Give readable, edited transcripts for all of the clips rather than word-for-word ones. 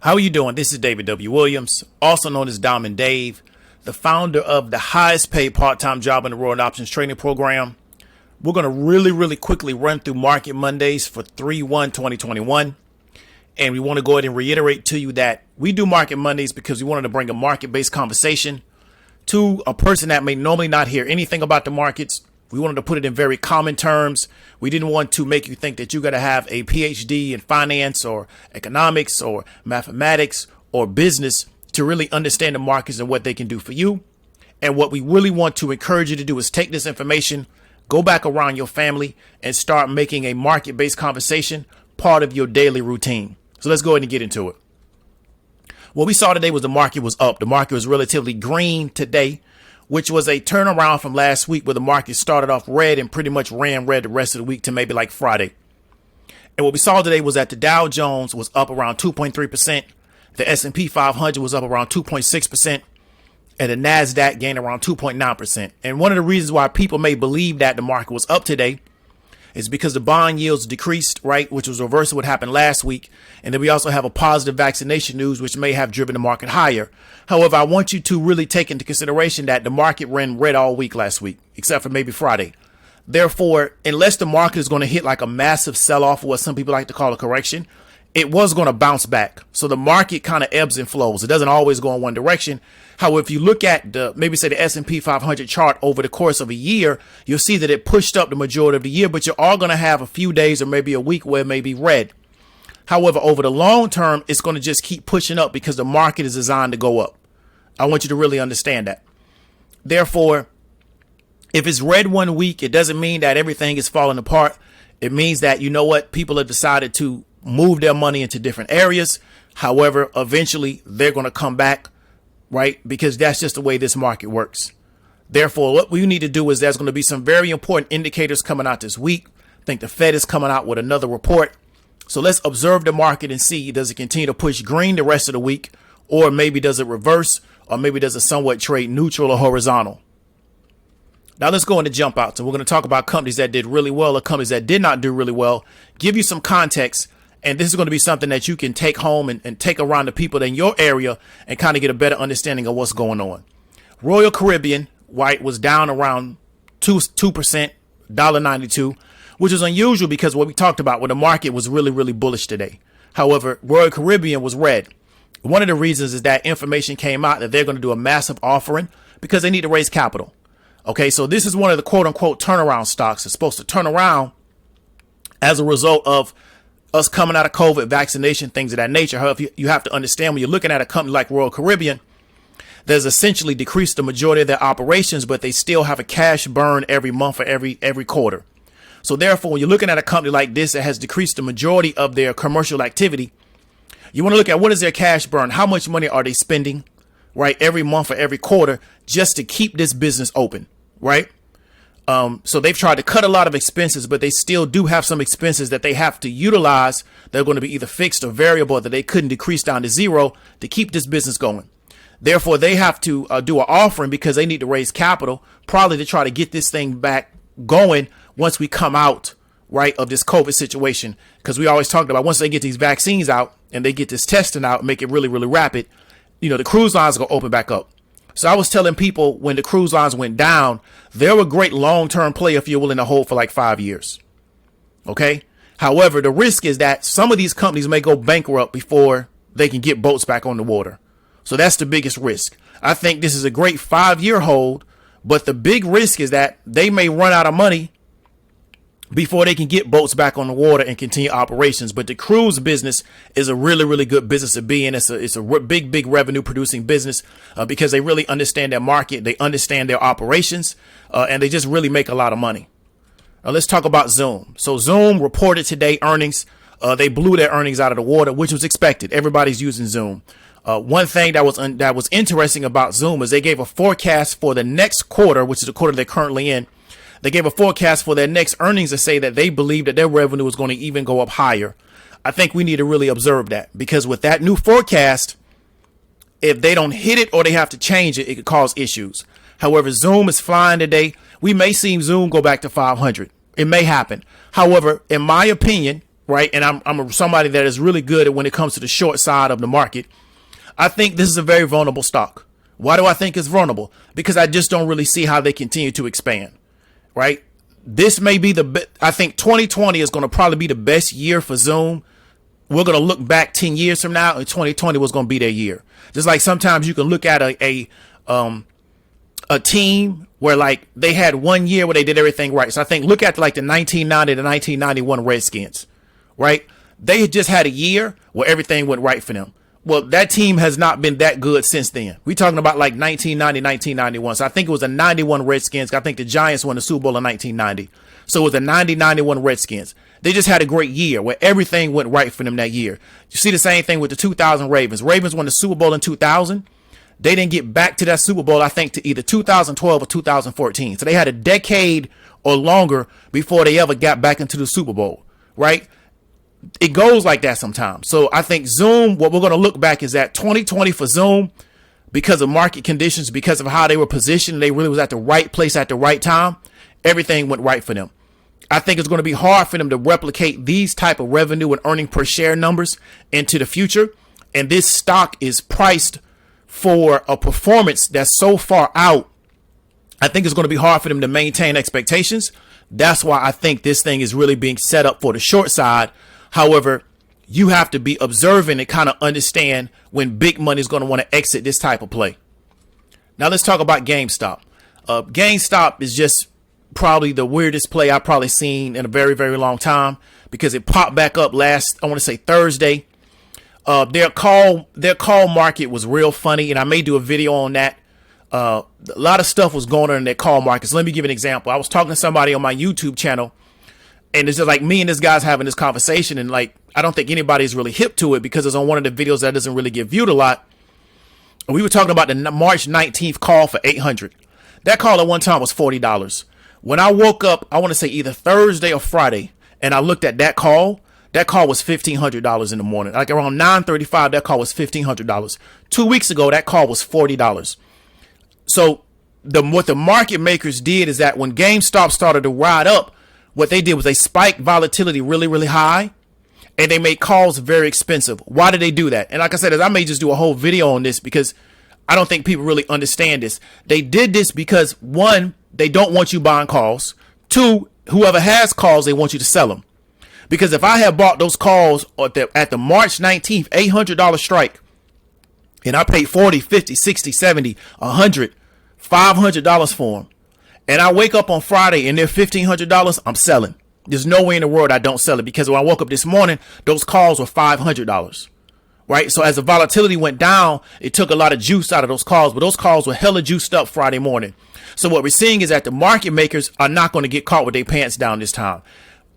How are you doing? This is David W. Williams, also known as Diamond Dave, the founder of the highest paid part-time job in the world options trading program. We're going to really quickly run through Market Mondays for 3/1/2021. And we want to go ahead and reiterate to you that we do Market Mondays because we wanted to bring a market-based conversation to a person that may normally not hear anything about the markets. We wanted to put it in very common terms. We didn't want to make you think that you got to have a PhD in finance or economics or mathematics or business to really understand the markets and what they can do for you. And what we really want to encourage you to do is take this information, go back around your family and start making a market-based conversation part of your daily routine. So let's go ahead and get into it. What we saw today was the market was up. The market was relatively green today, which was a turnaround from last week where the market started off red and pretty much ran red the rest of the week to maybe like Friday. And what we saw today was that the Dow Jones was up around 2.3%. The S&P 500 was up around 2.6%. And the NASDAQ gained around 2.9%. And one of the reasons why people may believe that the market was up today is because the bond yields decreased, right, which was reverse of what happened last week. And then we also have a positive vaccination news, which may have driven the market higher. However, I want you to really take into consideration that the market ran red all week last week, except for maybe Friday. Therefore, unless the market is going to hit like a massive sell-off or what some people like to call a correction, it was going to bounce back. So the market kind of ebbs and flows. It doesn't always go in one direction. However, if you look at maybe say the S&P 500 chart over the course of a year, you'll see that it pushed up the majority of the year, but you're all going to have a few days or maybe a week where it may be red. However, over the long term, it's going to just keep pushing up because the market is designed to go up. I want you to really understand that. Therefore, if it's red one week, it doesn't mean that everything is falling apart. It means that, you know what, people have decided to move their money into different areas. However, eventually they're going to come back, right? Because that's just the way this market works. Therefore, what we need to do is there's going to be some very important indicators coming out this week. I think the Fed is coming out with another report. So let's observe the market and see, does it continue to push green the rest of the week? Or maybe does it reverse? Or maybe does it somewhat trade neutral or horizontal? Now let's go into jump outs. And we're going to talk about companies that did really well or companies that did not do really well. Give you some context. And this is going to be something that you can take home and take around the people in your area and kind of get a better understanding of what's going on. Royal Caribbean, white, was down around 2%, $1.92, which is unusual because what we talked about when the market was really bullish today. However, Royal Caribbean was red. One of the reasons is that information came out that they're going to do a massive offering because they need to raise capital. OK, so this is one of the quote unquote turnaround stocks. It's supposed to turn around as a result of us coming out of COVID, vaccination, things of that nature. However, you have to understand when you're looking at a company like Royal Caribbean, there's essentially decreased the majority of their operations, but they still have a cash burn every month or every quarter. So therefore, when you're looking at a company like this that has decreased the majority of their commercial activity, you want to look at what is their cash burn? How much money are they spending, right, every month or every quarter just to keep this business open, right? So they've tried to cut a lot of expenses, but they still do have some expenses that they have to utilize. They're going to be either fixed or variable that they couldn't decrease down to zero to keep this business going. Therefore, they have to do an offering because they need to raise capital, probably to try to get this thing back going once we come out, right, of this COVID situation. Because we always talked about once they get these vaccines out and they get this testing out and make it really rapid, you know, the cruise lines are going to open back up. So I was telling people when the cruise lines went down, they're a great long-term play if you're willing to hold for like 5 years. OK, however, the risk is that some of these companies may go bankrupt before they can get boats back on the water. So that's the biggest risk. I think this is a great 5-year hold, but the big risk is that they may run out of money before they can get boats back on the water and continue operations. But the cruise business is a really good business to be in. It's a big revenue producing business because they really understand their market. They understand their operations and they just really make a lot of money. Now let's talk about Zoom. So Zoom reported today earnings. They blew their earnings out of the water, which was expected. Everybody's using Zoom. One thing that was interesting about Zoom is they gave a forecast for the next quarter, which is the quarter they're currently in. They gave a forecast for their next earnings to say that they believe that their revenue is going to even go up higher. I think we need to really observe that because with that new forecast, if they don't hit it or they have to change it, it could cause issues. However, Zoom is flying today. We may see Zoom go back to 500. It may happen. However, in my opinion, right? And I'm somebody that is really good at when it comes to the short side of the market. I think this is a very vulnerable stock. Why do I think it's vulnerable? Because I just don't really see how they continue to expand, right? This may be I think 2020 is going to probably be the best year for Zoom. We're going to look back 10 years from now, and 2020 was going to be their year. Just like sometimes you can look at a team where like they had 1 year where they did everything right. So I think look at like the 1990 to 1991 Redskins, right? They just had a year where everything went right for them. Well, that team has not been that good since then. We're talking about like 1990, 1991. So I think it was a 91 Redskins. I think the Giants won the Super Bowl in 1990. So it was the 90-91 Redskins. They just had a great year where everything went right for them that year. You see the same thing with the 2000 Ravens. Ravens won the Super Bowl in 2000. They didn't get back to that Super Bowl, I think, to either 2012 or 2014. So they had a decade or longer before they ever got back into the Super Bowl, right? It goes like that sometimes. So I think Zoom, what we're going to look back is that 2020 for Zoom, because of market conditions, because of how they were positioned, they really was at the right place at the right time. Everything went right for them. I think it's going to be hard for them to replicate these type of revenue and earning per share numbers into the future. And this stock is priced for a performance that's so far out. I think it's going to be hard for them to maintain expectations. That's why I think this thing is really being set up for the short side. However, you have to be observant and kind of understand when big money is going to want to exit this type of play. Now let's talk about GameStop. GameStop is just probably the weirdest play I've probably seen in a very, very long time because it popped back up last, I want to say Thursday. Their call market was real funny, and I may do a video on that. A lot of stuff was going on in their call markets. Let me give you an example. I was talking to somebody on my YouTube channel, and it's just like me and this guy's having this conversation, and like I don't think anybody's really hip to it because it's on one of the videos that doesn't really get viewed a lot. And we were talking about the March 19th call for 800. That call at one time was $40. When I woke up, I want to say either Thursday or Friday, and I looked at that call was $1,500 in the morning. Like around 9:35, that call was $1,500. 2 weeks ago, that call was $40. So what the market makers did is that when GameStop started to ride up, what they did was they spiked volatility really, really high, and they made calls very expensive. Why did they do that? And like I said, I may just do a whole video on this because I don't think people really understand this. They did this because, one, they don't want you buying calls. Two, whoever has calls, they want you to sell them. Because if I had bought those calls at the March 19th $800 strike, and I paid $40, $50, $60, $70, $100, $500 for them, and I wake up on Friday and they're $1,500, I'm selling. There's no way in the world I don't sell it, because when I woke up this morning, those calls were $500, right? So as the volatility went down, it took a lot of juice out of those calls, but those calls were hella juiced up Friday morning. So what we're seeing is that the market makers are not going to get caught with their pants down this time.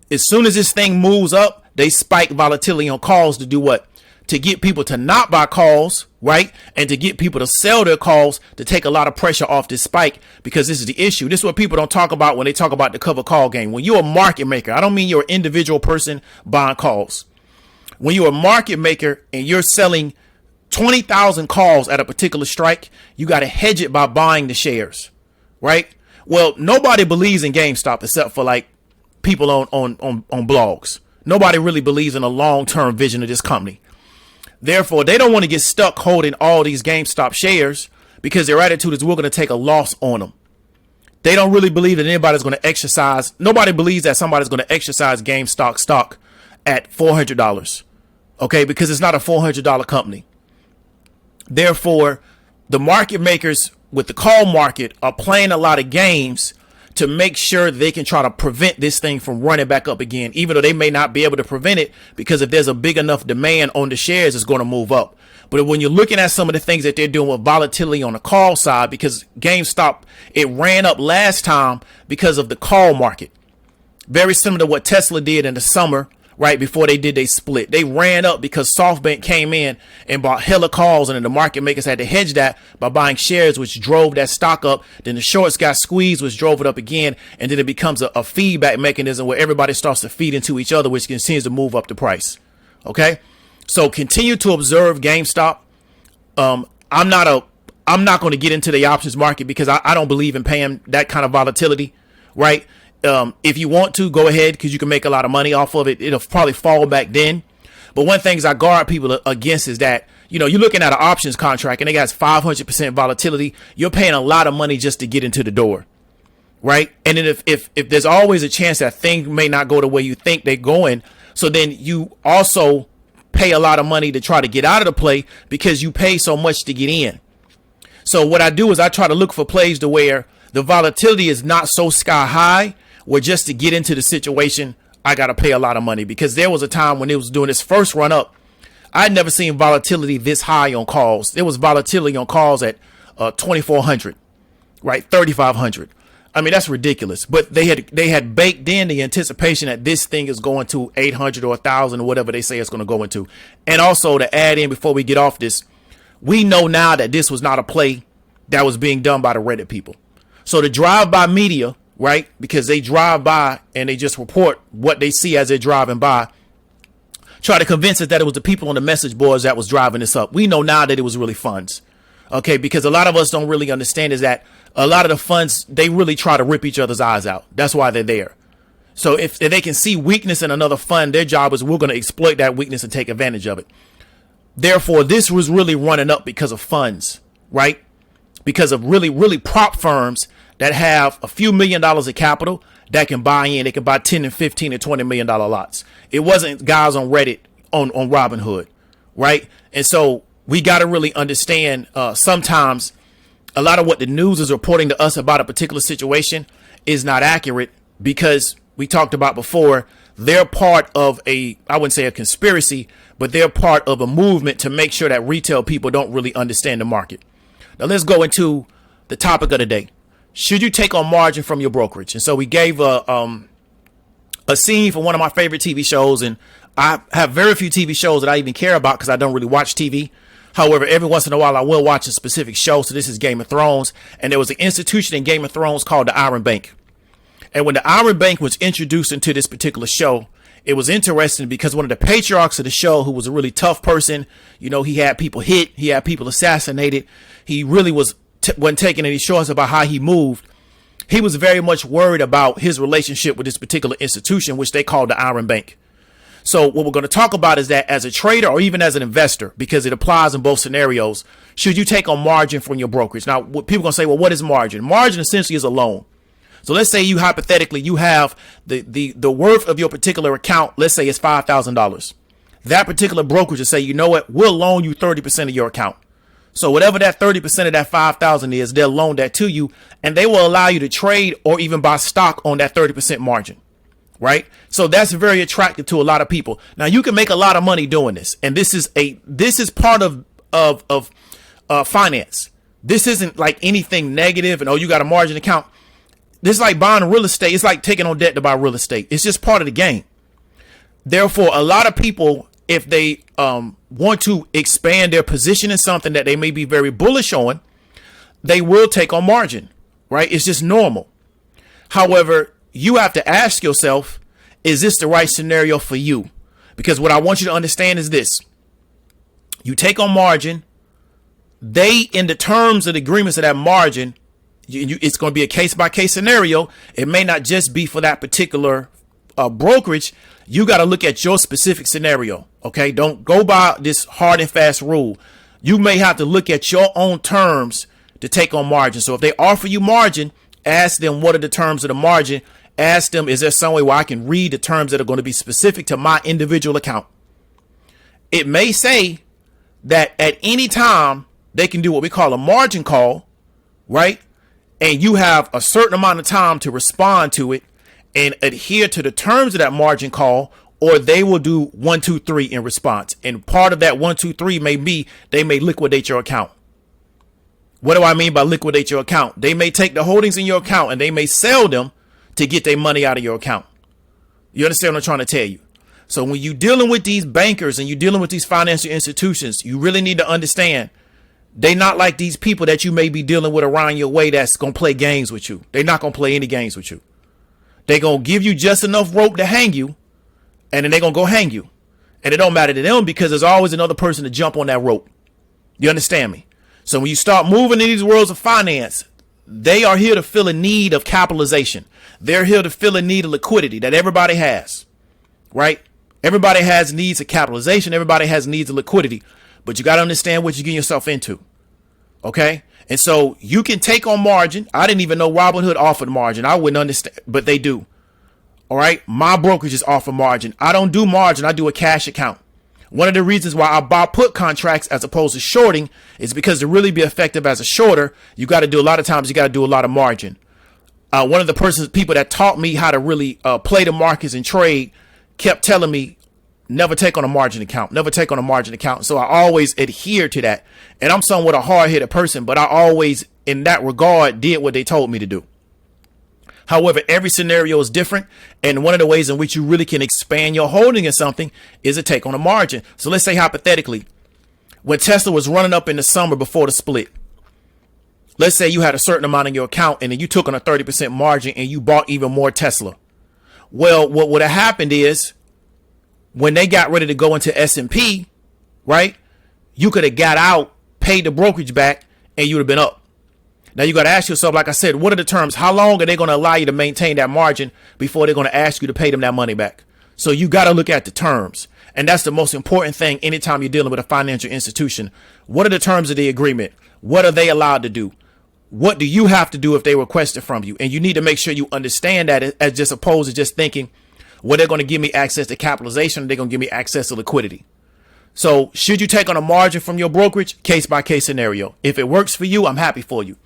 As soon as this thing moves up, they spike volatility on calls to do what? To get people to not buy calls, right? And to get people to sell their calls to take a lot of pressure off this spike, because this is the issue. This is what people don't talk about when they talk about the cover call game. When you're a market maker, I don't mean you're an individual person buying calls. When you're a market maker and you're selling 20,000 calls at a particular strike, you got to hedge it by buying the shares, right? Well, nobody believes in GameStop except for like people on blogs. Nobody really believes in a long-term vision of this company. Therefore, they don't want to get stuck holding all these GameStop shares because their attitude is we're going to take a loss on them. They don't really believe that anybody's going to exercise. Nobody believes that somebody's going to exercise GameStop stock at $400. Okay, because it's not a $400 company. Therefore, the market makers with the call market are playing a lot of games to make sure that they can try to prevent this thing from running back up again, even though they may not be able to prevent it, because if there's a big enough demand on the shares, it's going to move up. But when you're looking at some of the things that they're doing with volatility on the call side, because GameStop, it ran up last time because of the call market. Very similar to what Tesla did in the summer, right before they did they split. They ran up because SoftBank came in and bought hella calls, and then the market makers had to hedge that by buying shares, which drove that stock up. Then the shorts got squeezed, which drove it up again, and then it becomes a feedback mechanism where everybody starts to feed into each other, which continues to move up the price. Okay, so continue to observe GameStop. I'm not going to get into the options market because I don't believe in paying that kind of volatility, right? If you want to, go ahead, because you can make a lot of money off of it. It'll probably fall back then. But one thing I guard people against is that, you're looking at an options contract and they got 500% volatility. You're paying a lot of money just to get into the door. Right. And then if there's always a chance that things may not go the way you think they're going. So then you also pay a lot of money to try to get out of the play because you pay so much to get in. So what I do is I try to look for plays to where the volatility is not so sky high, where just to get into the situation, I got to pay a lot of money. Because there was a time when it was doing its first run up, I'd never seen volatility this high on calls. There was volatility on calls at 2,400, right? 3,500. I mean, that's ridiculous. But they had baked in the anticipation that this thing is going to 800 or 1,000 or whatever they say it's going to go into. And also to add in before we get off this, we know now that this was not a play that was being done by the Reddit people. So the drive-by media, right? Because they drive by and they just report what they see as they're driving by. Try to convince us that it was the people on the message boards that was driving this up. We know now that it was really funds. Okay, because a lot of us don't really understand is that a lot of the funds, they really try to rip each other's eyes out. That's why they're there. So if they can see weakness in another fund, their job is we're going to exploit that weakness and take advantage of it. Therefore, this was really running up because of funds, right? Because of really prop firms that have a few $1 million of capital that can buy in. They can buy 10 and 15 and $20 million lots. It wasn't guys on Reddit on Robinhood, right? And so we got to really understand sometimes a lot of what the news is reporting to us about a particular situation is not accurate because we talked about before, they're part of I wouldn't say a conspiracy, but they're part of a movement to make sure that retail people don't really understand the market. Now let's go into the topic of the day. Should you take on margin from your brokerage? And so we gave a scene from one of my favorite TV shows, and I have very few TV shows that I even care about because I don't really watch TV. However, every once in a while I will watch a specific show. So this is Game of Thrones, and there was an institution in Game of Thrones called the Iron Bank. And when the Iron Bank was introduced into this particular show, it was interesting because one of the patriarchs of the show, who was a really tough person, he had people hit, he had people assassinated. He really wasn't taking any shorts about how he moved. He was very much worried about his relationship with this particular institution, which they called the Iron Bank. So what we're going to talk about is that as a trader or even as an investor, because it applies in both scenarios, should you take on margin from your brokerage? Now, people are going to say, well, what is margin? Margin essentially is a loan. So let's say you hypothetically, you have the worth of your particular account. Let's say it's $5,000. That particular brokerage will say, you know what, we'll loan you 30% of your account. So whatever that 30% of that 5,000 is, they'll loan that to you, and they will allow you to trade or even buy stock on that 30% margin. Right. So that's very attractive to a lot of people. Now you can make a lot of money doing this. And this is part of finance. This isn't like anything negative and, oh, you got a margin account. This is like buying real estate. It's like taking on debt to buy real estate. It's just part of the game. Therefore, a lot of people, if they want to expand their position in something that they may be very bullish on, they will take on margin. Right. It's just normal. However, you have to ask yourself, is this the right scenario for you? Because what I want you to understand is this. You take on margin. They, in the terms of the agreements of that margin, it's going to be a case-by-case scenario. It may not just be for that particular brokerage. You got to look at your specific scenario. OK, don't go by this hard and fast rule. You may have to look at your own terms to take on margin. So if they offer you margin, ask them, what are the terms of the margin? Ask them, is there some way where I can read the terms that are going to be specific to my individual account? It may say that at any time they can do what we call a margin call, right? And you have a certain amount of time to respond to it and adhere to the terms of that margin call, or they will do 1, 2, 3 in response. And part of that 1, 2, 3 may be they may liquidate your account. What do I mean by liquidate your account? They may take the holdings in your account and they may sell them to get their money out of your account. You understand what I'm trying to tell you? So when you're dealing with these bankers and you're dealing with these financial institutions, you really need to understand they're not like these people that you may be dealing with around your way that's going to play games with you. They're not going to play any games with you. They're going to give you just enough rope to hang you, and then they're going to go hang you. And it don't matter to them because there's always another person to jump on that rope. You understand me? So when you start moving in these worlds of finance, They are here to fill a need of capitalization. They're here to fill a need of liquidity that everybody has, right? Everybody has needs of capitalization. Everybody has needs of liquidity, but you got to understand what you're getting yourself into. Okay. And so you can take on margin. I didn't even know Robinhood offered margin. I wouldn't understand, but they do. All right. My brokerages offer margin. I don't do margin. I do a cash account. One of the reasons why I buy put contracts as opposed to shorting is because to really be effective as a shorter, you got to do a lot of margin. One of the people that taught me how to really play the markets and trade kept telling me, never take on a margin account, never take on a margin account. So I always adhere to that. And I'm somewhat a hard-headed person, but I always, in that regard, did what they told me to do. However, every scenario is different. And one of the ways in which you really can expand your holding in something is to take on a margin. So let's say hypothetically, when Tesla was running up in the summer before the split, let's say you had a certain amount in your account and then you took on a 30% margin and you bought even more Tesla. Well, what would have happened is when they got ready to go into S&P, right, you could have got out, paid the brokerage back, and you would have been up. Now you got to ask yourself, like I said, what are the terms? How long are they going to allow you to maintain that margin before they're going to ask you to pay them that money back? So you got to look at the terms. And that's the most important thing anytime you're dealing with a financial institution. What are the terms of the agreement? What are they allowed to do? What do you have to do if they request it from you? And you need to make sure you understand that as just opposed to just thinking, well, they're going to give me access to capitalization, or they're going to give me access to liquidity. So should you take on a margin from your brokerage? Case by case scenario. If it works for you, I'm happy for you.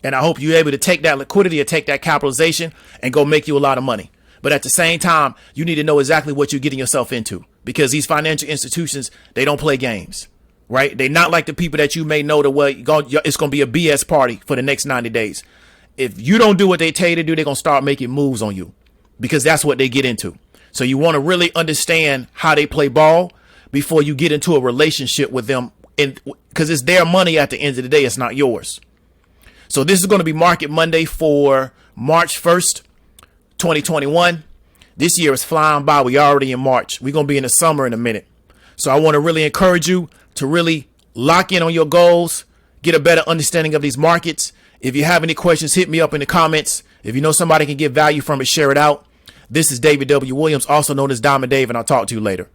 And I hope you're able to take that liquidity or take that capitalization and go make you a lot of money. But at the same time, you need to know exactly what you're getting yourself into, because these financial institutions, they don't play games, right? They're not like the people that you may know it's going to be a BS party for the next 90 days. If you don't do what they tell you to do, they're going to start making moves on you, because that's what they get into. So you want to really understand how they play ball before you get into a relationship with them, because it's their money at the end of the day. It's not yours. So this is going to be Market Monday for March 1st, 2021. This year is flying by. We already in March. We're going to be in the summer in a minute. So I want to really encourage you to really lock in on your goals, get a better understanding of these markets. If you have any questions, hit me up in the comments. If you know somebody can get value from it, share it out. This is David W. Williams, also known as Diamond Dave, and I'll talk to you later.